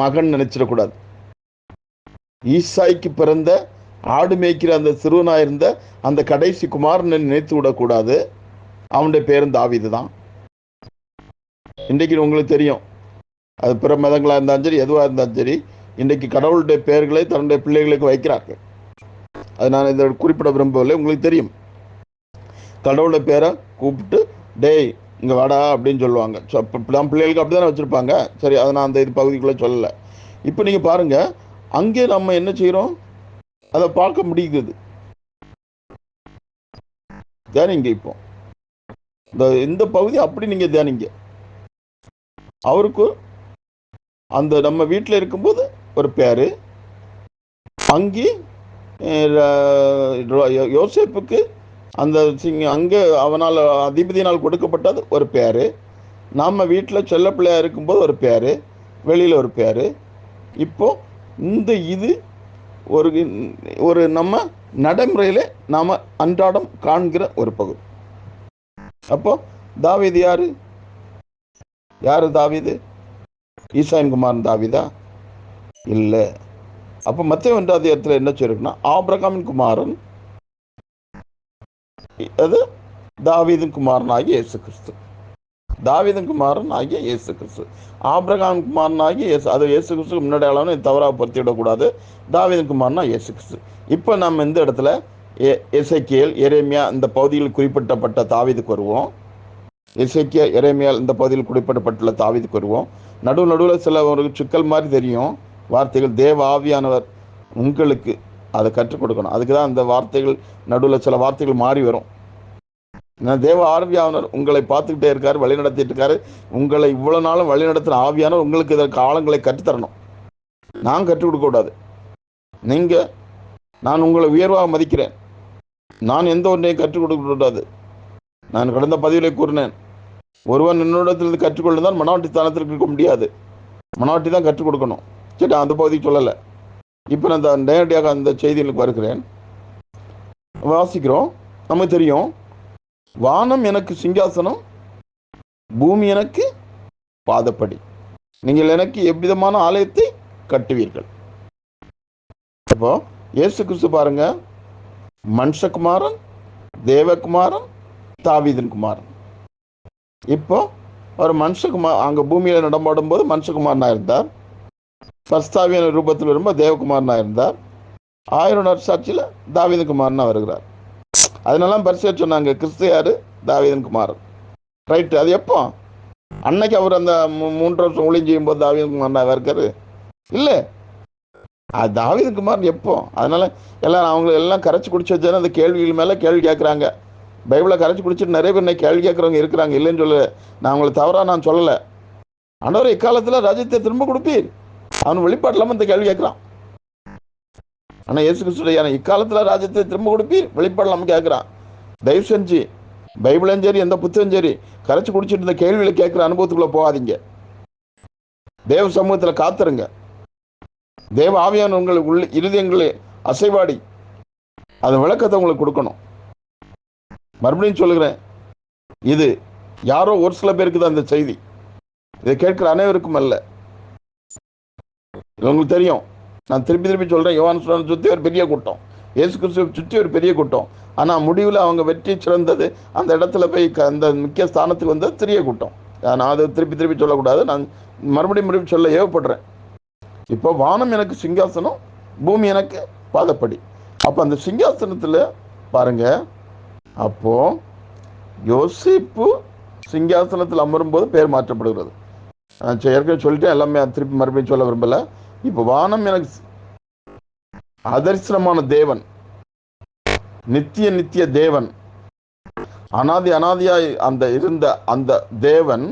மகன் நினைச்சிடக்கூடாது. ஈசாய்க்கு பிறந்த ஆடு மேய்க்கிற அந்த சிறுவனாயிருந்த அந்த கடைசி குமாரனை நினைத்து விடக்கூடாது. அவனுடைய பேரும் தாவீது தான். இன்றைக்கு உங்களுக்கு தெரியும், அது பிற மதங்களாக இருந்தாலும் சரி, எதுவாக இருந்தாலும் சரி, இன்றைக்கு கடவுளுடைய பெயர்களை தன்னுடைய பிள்ளைகளுக்கு வைக்கிறார்கள். அது நான் இதை குறிப்பிட விரும்பவில்லை. உங்களுக்கு தெரியும், கடவுளுடைய பேரை கூப்பிட்டு டேய் இங்கே வாடா அப்படின்னு சொல்லுவாங்க. தான் பிள்ளைகளுக்கு அப்படி தானே வச்சுருப்பாங்க. சரி, அதை நான் அந்த இது பகுதிக்குள்ளே சொல்லலை. இப்போ நீங்கள் பாருங்கள், அங்கே நம்ம என்ன செய்கிறோம் அதை பார்க்க முடியுது. தியானிங்க. இப்போ இந்த பகுதி அப்படி நீங்க தியானிங்க. அவருக்கு அந்த நம்ம வீட்டில் இருக்கும்போது ஒரு பேரு, அங்கே யோசேப்புக்கு அந்த அங்கே அவனால் அதிபதியினால் கொடுக்கப்பட்டது ஒரு பேரு, நம்ம வீட்டில் செல்ல பிள்ளையா இருக்கும்போது ஒரு பேரு, வெளியில் ஒரு பேரு. இப்போ இது ஒரு ஒரு நம்ம நடைமுறையில் நாம் அன்றாடம் காண்கிற ஒரு பகுதி. அப்போ தாவீது யாரு? தாவீது? ஈசாயின் குமாரன் தாவீதா? இல்லை. அப்போ மத்தேயு 1 அதிகாரத்தில் என்ன சொல்லிருக்குன்னா, ஆபிரகாமின் குமாரன், அது தாவீதின் குமாரனாகிய இயேசு கிறிஸ்து. தாவீதின் குமாரன் ஆகிய இயேசு கிறிஸ்து, ஆபிரகாம் குமாரன் ஆகிய இயேசு. அது இயேசு கிறிஸ்து முன்னாடி அளவு தவறாக பொருத்திவிடக்கூடாது. தாவீதின் குமாரனா இயேசு கிறிஸ்து. இப்போ நம்ம இந்த இடத்துல எசேக்கியேல், எரேமியா இந்த பகுதியில் குறிப்பிட்டப்பட்ட தாவீதுக்கு வருவோம். எசேக்கியா, எரேமியால் இந்த பகுதியில் குறிப்பிடப்பட்டுள்ள தாவீதுக்கு வருவோம். நடுவில் சில ஒரு சிக்கல் மாதிரி தெரியும் வார்த்தைகள். தேவ ஆவியானவர் உங்களுக்கு அதை கற்றுக் கொடுக்கணும். அதுக்கு தான் அந்த வார்த்தைகள் நடுவில் சில வார்த்தைகள் மாறி வரும். தேவ ஆவியானவர் உங்களை பார்த்துக்கிட்டே இருக்காரு, வழி நடத்திட்டு இருக்காரு. உங்களை இவ்வளவு நாளும் வழி நடத்துகிற ஆவியானவர் உங்களுக்கு இதற்கு ஆழங்களை கற்றுத்தரணும். நான் கற்றுக் கொடுக்க கூடாது. நான் உங்களை உயர்வாக மதிக்கிறேன். நான் எந்த ஒன்றையும் கற்றுக் கொடுக்க கூடாது. நான் கடந்த பதிவிலே கூறினேன், ஒருவன் என்னிடத்திலிருந்து கற்றுக்கொள்ளுதான் மனவாட்டி ஸ்தானத்திற்கு இருக்க முடியாது. மனவாட்டி தான் கற்றுக் கொடுக்கணும். சரி, அந்த பகுதிக்கு சொல்லலை. இப்போ நான் நேரடியாக அந்த செய்திகளுக்கு வருகிறேன். வாசிக்கிறோம். நமக்கு தெரியும், வானம் எனக்கு சிங்காசனம், பூமி எனக்கு பாதப்படி. நீங்கள் எனக்கு எவ்விதமான ஆலயத்தை கட்டுவீர்கள். அப்போ இயேசு கிறிஸ்து பாருங்க, மனுஷகுமாரன், தேவகுமாரன், தாவீதின் குமாரன். இப்போ அவர் மனுஷகுமார் அங்கே பூமியில் நடமாடும் போது மனுஷகுமாரனா இருந்தார். பரிசுத்தாவியான ரூபத்தில் வரும்போது தேவகுமாரனா இருந்தார். 1000 வருஷாட்சியில் தாவீதின் குமாரனா வருகிறார். அதனால பரிசுத்தர் சொன்னாங்க, கிறிஸ்து யாரு? தாவீதின் குமாரன். ரைட்டு. அது எப்போ? அன்னைக்கு அவர் அந்த 3 வருஷம் ஊழியம் செய்யும் போது தாவீதின் குமாரனா இருக்காரு? இல்லை, அது தாவீதின் குமாரன் எப்போ? அதனால எல்லாம் அவங்களை எல்லாம் கரைச்சி குடிச்சு வச்சா அந்த கேள்விகள் மேலே கேள்வி கேட்குறாங்க. பைபிளை கரைச்சி குடிச்சிட்டு நிறைய பேர் கேள்வி கேட்குறவங்க இருக்கிறாங்க, இல்லைன்னு சொல்லலை. நான் அவங்களை தவறாக நான் சொல்லலை. ஆண்டவர் இக்காலத்தில் ராஜ்யத்தை திரும்ப கொடுப்பீர், அவன் வெளிப்பாடு இல்லாமல் இந்த கேள்வி கேட்குறான். ஆனால் இயேசு கிறிஸ்துடைய இக்காலத்தில் ராஜ்யத்தை திரும்ப கொடுப்பீர், வெளிப்பாடு இல்லாமல் கேட்குறான். தயவு செஞ்சு பைபிளும் சரி எந்த புத்தகம் சரி கரைச்சி குடிச்சிட்டு இந்த கேள்விகளை கேட்குற அனுபவத்துக்குள்ளே போகாதீங்க. தேவ சமூகத்தில் காத்துருங்க. தேவ ஆவியான உங்களுக்கு இருதயங்களை அசைவாடி அதன் விளக்கத்தை உங்களுக்கு கொடுக்கணும். மறுபடியும் சொல்லுகிறேன், இது யாரோ ஒரு சில பேருக்கு தான் இந்த செய்தி. இதை கேட்கிற அனைவருக்கும் அல்ல. உங்களுக்கு தெரியும், நான் திருப்பி சொல்றேன், யோவான் சுற்றி ஒரு பெரிய கூட்டம், இயேசு கிறிஸ்துவை சுற்றி ஒரு பெரிய கூட்டம். ஆனால் முடிவில் அவங்க வெற்றி சிறந்தது, அந்த இடத்துல போய் அந்த முக்கிய ஸ்தானத்துக்கு வந்தது சிறிய கூட்டம். நான் அதை திருப்பி சொல்லக்கூடாது. நான் மறுபடியும் சொல்ல ஏவப்படுறேன். இப்போ வானம் எனக்கு சிங்காசனம், பூமி எனக்கு பாதப்படி. அப்போ அந்த சிங்காசனத்தில் பாருங்க, அப்போ யோசேப்பு சிங்காசனத்தில் அமரும்போது பேர் மாற்றப்படுகிறது. ஏற்கனவே சொல்லிட்டேன், எல்லாமே திருப்பி மறுபடியும் சொல்ல விரும்பல. இப்போ வானம் எனக்கு அதர்சனமான தேவன், நித்திய தேவன், அனாதியாய் அந்த இருந்த அந்த தேவன்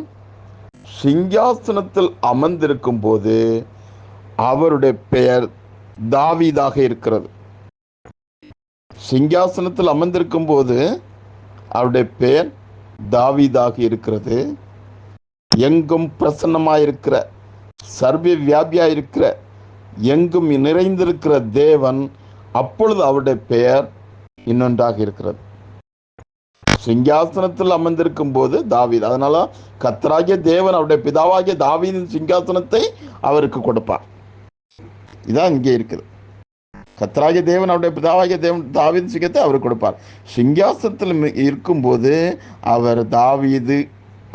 சிங்காசனத்தில் அமர்ந்திருக்கும் போது அவருடைய பெயர் தாவீதாக இருக்கிறது. சிங்காசனத்தில் அமர்ந்திருக்கும் போது அவருடைய பெயர் தாவீதாக இருக்கிறது. எங்கும் பிரசன்னமாயிருக்கிற, சர்வ வியாபியாயிருக்கிற, எங்கும் நிறைந்திருக்கிற தேவன், அப்பொழுது அவருடைய பெயர் இன்னொன்றாக இருக்கிறது. சிங்காசனத்தில் அமர்ந்திருக்கும் போது தாவீது. அதனால கர்த்தராகிய தேவன் அவருடைய பிதாவாகிய தாவீதின் சிங்காசனத்தை அவருக்கு கொடுப்பார். இதான் இங்கே இருக்குது. கர்த்தராகிய தேவன் அவருடைய பிதாவாகிய தேவன் தாவீதின் சிங்கத்தை அவருக்கு கொடுப்பார். சிங்காசனத்தில் இருக்கும்போது அவர் தாவீது,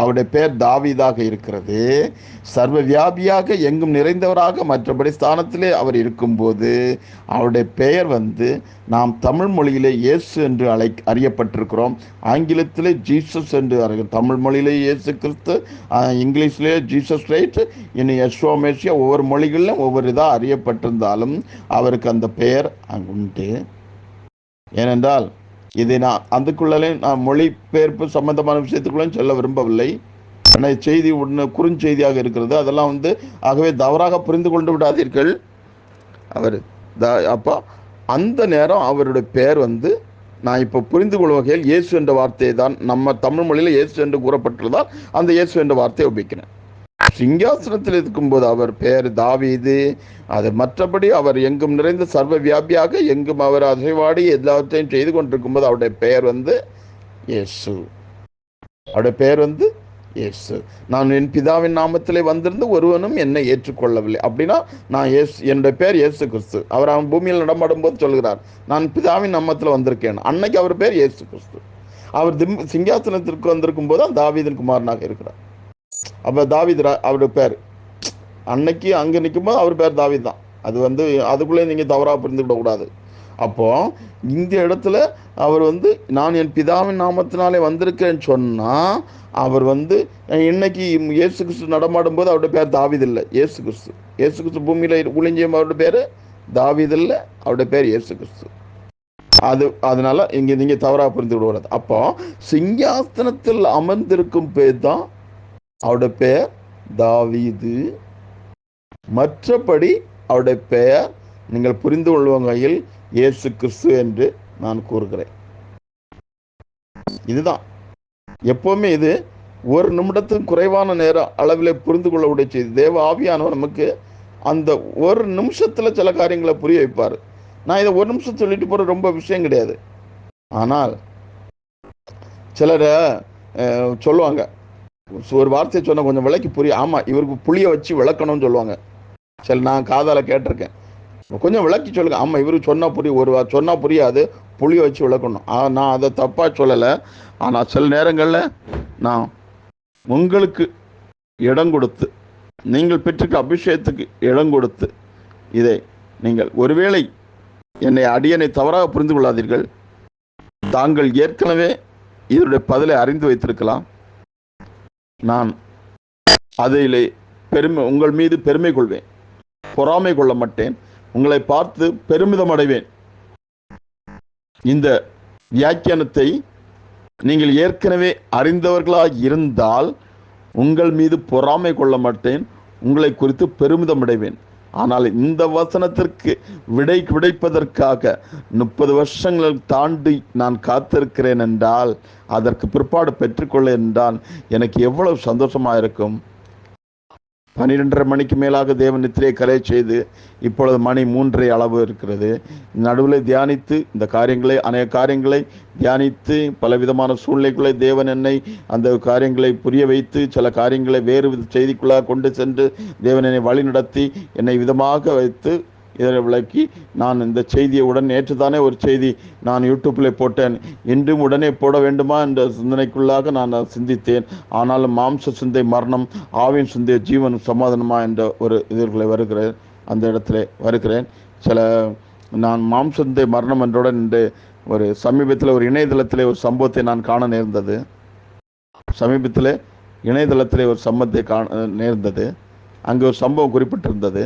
அவருடைய பெயர் தாவீதாக இருக்கிறது. சர்வ வியாபியாக எங்கும் நிறைந்தவராக மற்றபடி ஸ்தானத்திலே அவர் இருக்கும்போது அவருடைய பெயர் நாம் தமிழ் மொழியிலே இயேசு என்று அறியப்பட்டிருக்கிறோம். ஆங்கிலத்திலே ஜீசஸ் என்று, தமிழ் மொழியிலே இயேசு கிறிஸ்து, இங்கிலீஷ்லேயே ஜீசஸ் ரைட், இன்னும் யெஷுவா மேசியா, ஒவ்வொரு மொழிகளிலும் ஒவ்வொரு இதாக அறியப்பட்டிருந்தாலும் அவருக்கு அந்த பெயர் உண்டு. ஏனென்றால் இதை நான் அதுக்குள்ளே நான் மொழிபெயர்ப்பு சம்பந்தமான விஷயத்துக்குள்ளே சொல்ல விரும்பவில்லை. ஆனால் செய்தி ஒன்று குறுஞ்செய்தியாக இருக்கிறது. அதெல்லாம் ஆகவே தவறாக புரிந்து கொண்டு விடாதீர்கள். அவர் அப்போ அந்த நேரம் அவருடைய பெயர் நான் இப்போ புரிந்து கொள்ளும் வகையில் இயேசு என்ற வார்த்தையை தான் நம்ம தமிழ் மொழியில் இயேசு என்று கூறப்பட்டுள்ளதால் அந்த இயேசு என்ற வார்த்தையை உபயோகிக்கிறேன். சிங்காசனத்தில் இருக்கும்போது அவர் பெயர் தாவீது. அது மற்றபடி அவர் எங்கும் நிறைந்த சர்வ வியாபியாக எங்கும் அவர் அசைவாடி எல்லாவற்றையும் செய்து கொண்டிருக்கும்போது அவருடைய பெயர் இயேசு. அவருடைய பெயர் இயேசு. நான் என் பிதாவின் நாமத்திலே வந்திருந்து ஒருவனும் என்னை ஏற்றுக்கொள்ளவில்லை. அப்படின்னா நான் என்னுடைய பேர் இயேசு கிறிஸ்து. அவன் பூமியில் நடமாடும் போது சொல்கிறார், நான் பிதாவின் நாமத்தில் வந்திருக்கேன். அன்னைக்கு அவர் பேர் இயேசு கிறிஸ்து. அவர் சிங்காசனத்திற்கு வந்திருக்கும் போது தாவீதின் குமாரனாக இருக்கிறார். அப்ப தாவீது அவருடைய பேர் அன்னைக்கு அங்க நிற்கும் போது அவர் பேர் தாவீது தான். அது அதுக்குள்ளே நீங்க தவறாக புரிந்து விடக்கூடாது. அப்போ இந்த இடத்துல அவர் நான் என் பிதாவின் நாமத்தினாலே வந்திருக்கேன்னு சொன்னா அவர் இன்னைக்கு இயேசு கிறிஸ்து நடமாடும் போது அவருடைய பேர் தாவீது இல்லை, இயேசு கிறிஸ்து. இயேசு கிறிஸ்து பூமியில ஊழியம் அவருடைய பேரு தாவீது இல்லை, அவருடைய பேர் இயேசு கிறிஸ்து. அதனால இங்க நீங்க தவறாக புரிந்து விடுவது. அப்போ சிங்காசனத்தில் அமர்ந்திருக்கும் பேர் தான் அவருடைய பெயர் தாவீது. மற்றபடி அவருடைய பெயர் நீங்கள் புரிந்து கொள்ளும் வகையில் இயேசு கிறிஸ்து என்று நான் கூறுகிறேன். இதுதான் எப்பவுமே இது ஒரு நிமிடத்துக்கு குறைவான நேரம் அளவில் புரிந்து கொள்ளக்கூடிய செய்தி. தேவ ஆவியானவர் நமக்கு அந்த ஒரு நிமிஷத்துல சில காரியங்களை புரிய வைப்பார். நான் இதை ஒரு நிமிஷம் சொல்லிட்டு போற ரொம்ப விஷயம் கிடையாது. ஆனால் சிலர் சொல்லுவாங்க, ஒரு வார்த்தையை சொன்ன கொஞ்சம் விளக்கி புரிய, ஆமா இவருக்கு புளிய வச்சு விளக்கணும்னு சொல்லுவாங்க. சரி, நான் காதால கேட்டிருக்கேன், கொஞ்சம் விளக்கி சொல்லுங்க. ஆமா இவருக்கு சொன்னா சொன்னா புரியாது, புளிய வச்சு விளக்கணும். நான் அதை தப்பா சொல்லலை. ஆனா சில நேரங்கள்ல நான் உங்களுக்கு இடம் கொடுத்து, நீங்கள் பெற்றுக்க அபிஷேகத்துக்கு இடம் கொடுத்து, இதை நீங்கள் ஒருவேளை அடியனை தவறாக புரிந்து கொள்ளாதீர்கள். தாங்கள் ஏற்கனவே இதனுடைய பதிலை அறிந்து வைத்திருக்கலாம். நான் அதிலே உங்கள் மீது பெருமை கொள்வேன், பொறாமை கொள்ள மாட்டேன், உங்களை பார்த்து பெருமிதம் அடைவேன். இந்த வியாக்கியானத்தை நீங்கள் ஏற்கனவே அறிந்தவர்களாக இருந்தால் உங்கள் மீது பொறாமை கொள்ள மாட்டேன், உங்களை குறித்து பெருமிதம் அடைவேன். ஆனால் இந்த வசனத்திற்கு கிடைப்பதற்காக 30 வருஷங்கள் தாண்டி நான் காத்திருக்கிறேன் என்றால், அதற்கு பிற்பாடு பெற்றுக்கொள்ள என்றால் எனக்கு எவ்வளவு சந்தோஷமாக இருக்கும். 12:30 மணிக்கு மேலாக தேவன் நித்திரையை கரை செய்து இப்பொழுது மணி 3:30 அளவு இருக்கிறது. நடுவில் தியானித்து இந்த காரியங்களை, அநேக காரியங்களை தியானித்து பலவிதமான சூழ்நிலைகளை தேவன் என்னை அந்த காரியங்களை புரிய வைத்து சில காரியங்களை வேறு செய்திக்குள்ளாக கொண்டு சென்று தேவன் என்னை வழி நடத்தி என்னை விதமாக வைத்து இதை விளக்கி நான் இந்த செய்தியை நேற்று தானே ஒரு செய்தி நான் யூடியூப்பில் போட்டேன், இன்றும் உடனே போட வேண்டுமா என்ற சிந்தனைக்குள்ளாக நான் சிந்தித்தேன். ஆனாலும் மாம்ச சிந்தை மரணம், ஆவின் சிந்தை ஜீவன் சமாதானமா என்ற ஒரு இதர்களை வருகிறேன். அந்த இடத்துல வருகிறேன். நான் மாம்ச சிந்தை மரணம் என்றுடன் என்று ஒரு சமீபத்தில் ஒரு இணையதளத்திலே ஒரு சம்பவத்தை நான் காண நேர்ந்தது. சமீபத்தில் இணையதளத்திலே ஒரு சம்பவத்தை நேர்ந்தது. அங்கே ஒரு சம்பவம் குறிப்பிட்டிருந்தது.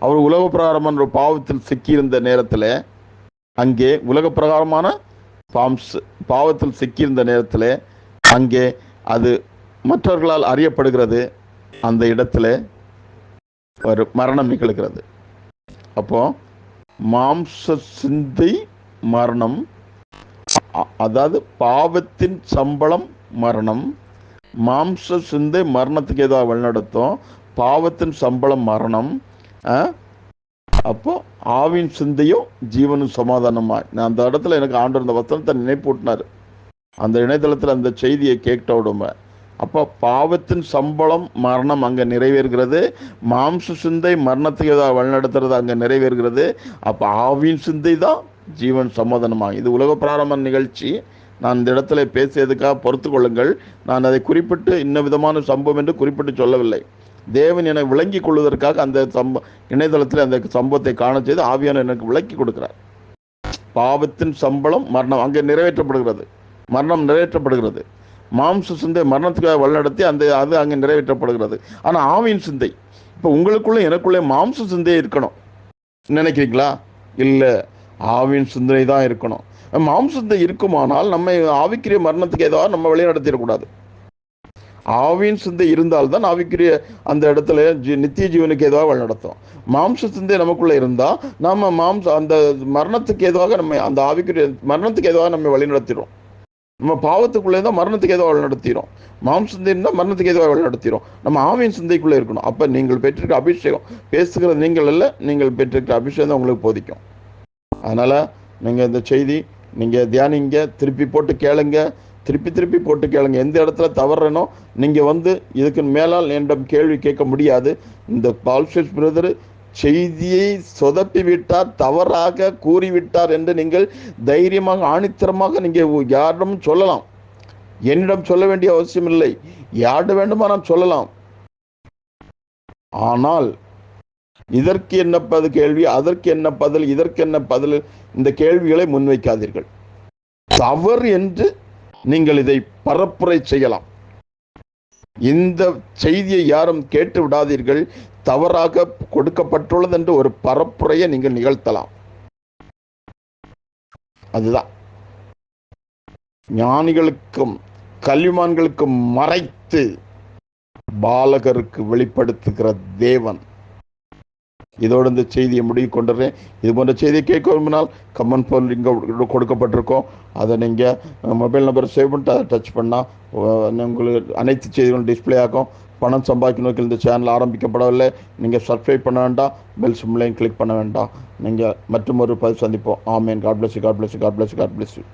அவர் உலக பிரகாரமான ஒரு பாவத்தில் சிக்கியிருந்த நேரத்தில், அங்கே உலக பிரகாரமான பாவத்தில் சிக்கியிருந்த நேரத்தில் அங்கே அது மற்றவர்களால் அறியப்படுகிறது. அந்த இடத்துல ஒரு மரணம் நிகழ்கிறது. அப்போ மாம்ச சிந்தை மரணம், அதாவது பாவத்தின் சம்பளம் மரணம். மாம்ச சிந்தை மரணத்துக்கு ஏதாவது வழிநடத்தும், பாவத்தின் சம்பளம் மரணம். அப்போ ஆவின் சிந்தையும் ஜீவனும் சமாதானமா. நான் அந்த இடத்துல எனக்கு ஆண்டவர் இந்த வசனத்தை நினைப்பூட்டினார். அந்த இணையதளத்தில் அந்த செய்தியை கேட்ட உடம்ப அப்போ பாவத்தின் சம்பளம் மரணம் அங்கே நிறைவேறுகிறது, மாம்ச சிந்தை மரணத்துக்கு ஏதாவது வழிநடத்துறது அங்கே நிறைவேறுகிறது. அப்போ ஆவின் சிந்தை தான் ஜீவன் சமாதானமா. இது உலக பிராரம்ப நிகழ்ச்சி. நான் இந்த இடத்துல பேசியதுக்காக பொறுத்து கொள்ளுங்கள். நான் அதை குறிப்பிட்டு இன்ன விதமான சம்பவம் என்று குறிப்பிட்டு சொல்லவில்லை. தேவன் என விளங்கி கொள்வதற்காக அந்த இணையதளத்தில் அந்த சம்பவத்தை காண செய்து ஆவியான எனக்கு விளக்கி கொடுக்கிறார். பாவத்தின் சம்பளம் மரணம் அங்கே நிறைவேற்றப்படுகிறது, மரணம் நிறைவேற்றப்படுகிறது. மாம்ச சிந்தை மரணத்துக்காக வழிநடத்தி அது அங்கே நிறைவேற்றப்படுகிறது. ஆனால் ஆவியின் சிந்தை, இப்போ உங்களுக்குள்ளே எனக்குள்ளே மாம்ச சிந்தையே இருக்கணும் நினைக்கிறீங்களா? இல்லை, ஆவியின் சிந்தனை தான் இருக்கணும். மாம்சத்தை இருக்குமானால் நம்ம ஆவிக்குரிய மரணத்துக்கு ஏதாவது நம்ம வழி நடத்திடக்கூடாது. ஆவியின் சிந்தை இருந்தால்தான் ஆவிக்குரிய அந்த இடத்துல நித்திய ஜீவனுக்கு ஏதாவது வழி நடத்தும். மாம்ச சிந்தை நமக்குள்ள இருந்தா நம்ம அந்த மரணத்துக்கு ஏதுவாக நம்ம அந்த ஆவிக்குரிய மரணத்துக்கு ஏதுவாக நம்ம வழி நடத்திடும். நம்ம பாவத்துக்குள்ளே இருந்தால் மரணத்துக்கு ஏதோ வழி நடத்திடும். சிந்தை இருந்தால் மரணத்துக்கு ஏதோ வழி நடத்திடும். நம்ம ஆவியின் சிந்தைக்குள்ளே இருக்கணும். அப்போ நீங்கள் பெற்றிருக்க அபிஷேகம், பேசுகிறது நீங்கள் அல்ல, நீங்கள் பெற்றிருக்கிற அபிஷேகம் தான் உங்களுக்கு போதிக்கும். அதனால் நீங்கள் இந்த செய்தி நீங்கள் தியானிங்க, திருப்பி போட்டு கேளுங்க, திருப்பி போட்டு கேளுங்க. எந்த இடத்துல தவறனோ நீங்கள் இதுக்கு மேலால் என்னிடம் கேள்வி கேட்க முடியாது. இந்த பால்ஷேஷ் பிரதர் செய்தியை சொதப்பி விட்டார், தவறாக கூறிவிட்டார் என்று நீங்கள் தைரியமாக ஆணித்தரமாக நீங்கள் யாரிடம் சொல்லலாம். என்னிடம் சொல்ல வேண்டிய அவசியம் இல்லை, யாரிடம் வேண்டுமா நான் சொல்லலாம். ஆனால் இதற்கு என்ன கேள்வி, அதற்கு என்ன பதில், இதற்கு என்ன பதில், இந்த கேள்விகளை முன்வைக்காதீர்கள். தவறு என்று நீங்கள் இதை பரப்புரை செய்யலாம். இந்த செய்தியை யாரும் கேட்டு விடாதீர்கள். தவறாக கொடுக்கப்பட்டுள்ளது என்று ஒரு பரப்புரையை நீங்கள் நிகழ்த்தலாம். அதுதான் ஞானிகளுக்கும் கல்விமான்களுக்கும் மறைத்து பாலகருக்கு வெளிப்படுத்துகிற தேவன். இதோடு இந்த செய்தியை முடிவு கொண்டுறேன். இது போன்ற செய்தியை கேட்க விரும்பினால் கமெண்ட் போல் இங்கே கொடுக்கப்பட்டிருக்கோம். அதை நீங்கள் மொபைல் நம்பர் சேவ் பண்ணிட்டு அதை டச் பண்ணால் உங்களுக்கு அனைத்து செய்திகளும் டிஸ்பிளே ஆகும். பணம் சம்பாதிக்க நோக்கில் இந்த சேனல் ஆரம்பிக்கப்படவில்லை. நீங்கள் சப்ஸ்கிரைப் பண்ண வேண்டாம், பெல் சிம்லையும் கிளிக் பண்ண வேண்டாம். நீங்கள் மற்றும் ஒரு பதிவு சந்திப்போம். Amen. God bless you, God bless you, God bless you, God bless you.